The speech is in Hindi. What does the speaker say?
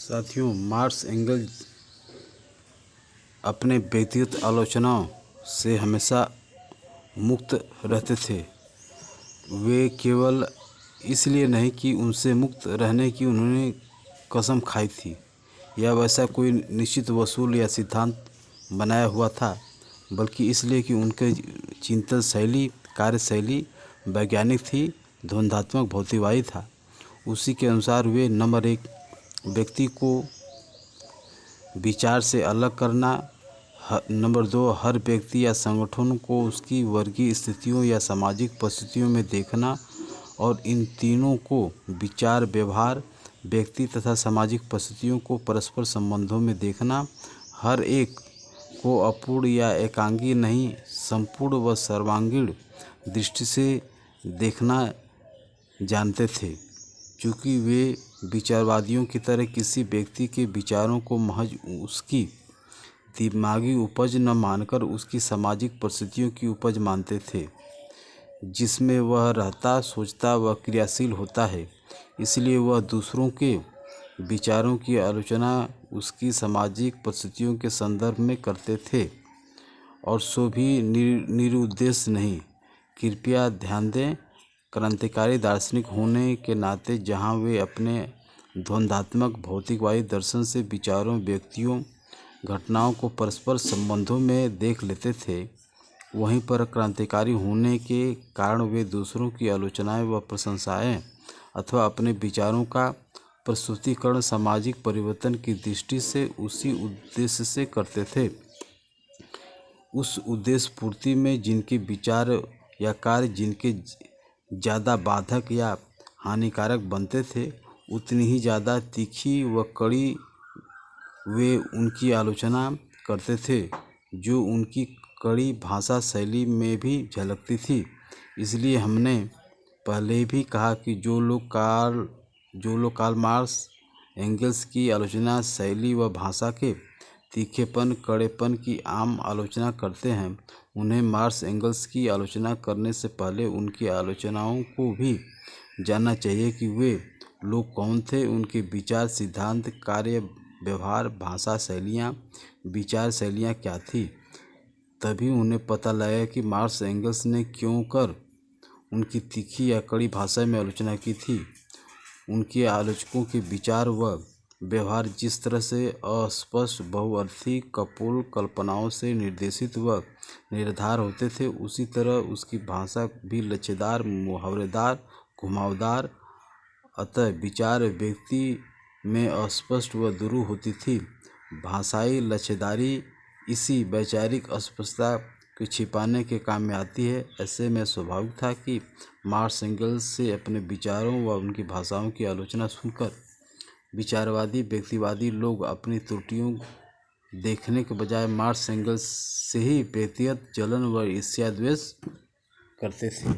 साथियों, मार्क्स एंगल्स अपने व्यक्तिगत आलोचनाओं से हमेशा मुक्त रहते थे। वे केवल इसलिए नहीं कि उनसे मुक्त रहने की उन्होंने कसम खाई थी या वैसा कोई निश्चित वसूल या सिद्धांत बनाया हुआ था, बल्कि इसलिए कि उनके चिंतन शैली, कार्यशैली वैज्ञानिक थी, ध्वन्यात्मक भौतिकवादी था। उसी के अनुसार वे नंबर 1 व्यक्ति को विचार से अलग करना, नंबर 2 हर व्यक्ति या संगठन को उसकी वर्गीय स्थितियों या सामाजिक परिस्थितियों में देखना, और इन तीनों को विचार, व्यवहार, व्यक्ति तथा सामाजिक परिस्थितियों को परस्पर संबंधों में देखना, हर एक को अपूर्ण या एकांगी नहीं, संपूर्ण व सर्वांगीण दृष्टि से देखना जानते थे। चूँकि वे विचारवादियों की तरह किसी व्यक्ति के विचारों को महज उसकी दिमागी उपज न मानकर उसकी सामाजिक परिस्थितियों की उपज मानते थे, जिसमें वह रहता, सोचता व क्रियाशील होता है। इसलिए वह दूसरों के विचारों की आलोचना उसकी सामाजिक परिस्थितियों के संदर्भ में करते थे, और सो भी निरुद्देश्य नहीं। कृपया ध्यान दें, क्रांतिकारी दार्शनिक होने के नाते जहाँ वे अपने ध्वन्यात्मक भौतिकवादी दर्शन से विचारों, व्यक्तियों, घटनाओं को परस्पर संबंधों में देख लेते थे, वहीं पर क्रांतिकारी होने के कारण वे दूसरों की आलोचनाएं व प्रशंसाएं अथवा अपने विचारों का प्रस्तुतिकरण सामाजिक परिवर्तन की दृष्टि से उसी उद्देश्य से करते थे। उस उद्देश्य पूर्ति में जिनके विचार या कार्य जिनके ज़्यादा बाधक या हानिकारक बनते थे, उतनी ही ज़्यादा तीखी व कड़ी वे उनकी आलोचना करते थे, जो उनकी कड़ी भाषा शैली में भी झलकती थी। इसलिए हमने पहले भी कहा कि जो लोग कार्ल मार्क्स एंगल्स की आलोचना शैली व भाषा के तीखेपन, कड़ेपन की आम आलोचना करते हैं, उन्हें मार्क्स एंगल्स की आलोचना करने से पहले उनकी आलोचनाओं को भी जानना चाहिए कि वे लोग कौन थे, उनके विचार, सिद्धांत, कार्य, व्यवहार, भाषा शैलियाँ, विचार शैलियाँ क्या थी। तभी उन्हें पता लगेगा कि मार्क्स एंगल्स ने क्यों कर उनकी तीखी या कड़ी भाषा में आलोचना की थी। उनके आलोचकों के विचार व व्यवहार जिस तरह से अस्पष्ट, बहुअर्थी, कपोल कल्पनाओं से निर्देशित व निराधार होते थे, उसी तरह उसकी भाषा भी लचीदार, मुहावरेदार, घुमावदार, अतः विचार व्यक्ति में अस्पष्ट व दुरूह होती थी। भाषाई लचीदारी इसी वैचारिक अस्पष्टता को छिपाने के काम में आती है। ऐसे में स्वाभाविक था कि मार्क्स एंगल्स से अपने विचारों व उनकी भाषाओं की आलोचना सुनकर विचारवादी, व्यक्तिवादी लोग अपनी त्रुटियों देखने के बजाय मार्क्स एंगल्स से ही व्यक्तिगत जलन व ईर्ष्या द्वेष करते थे।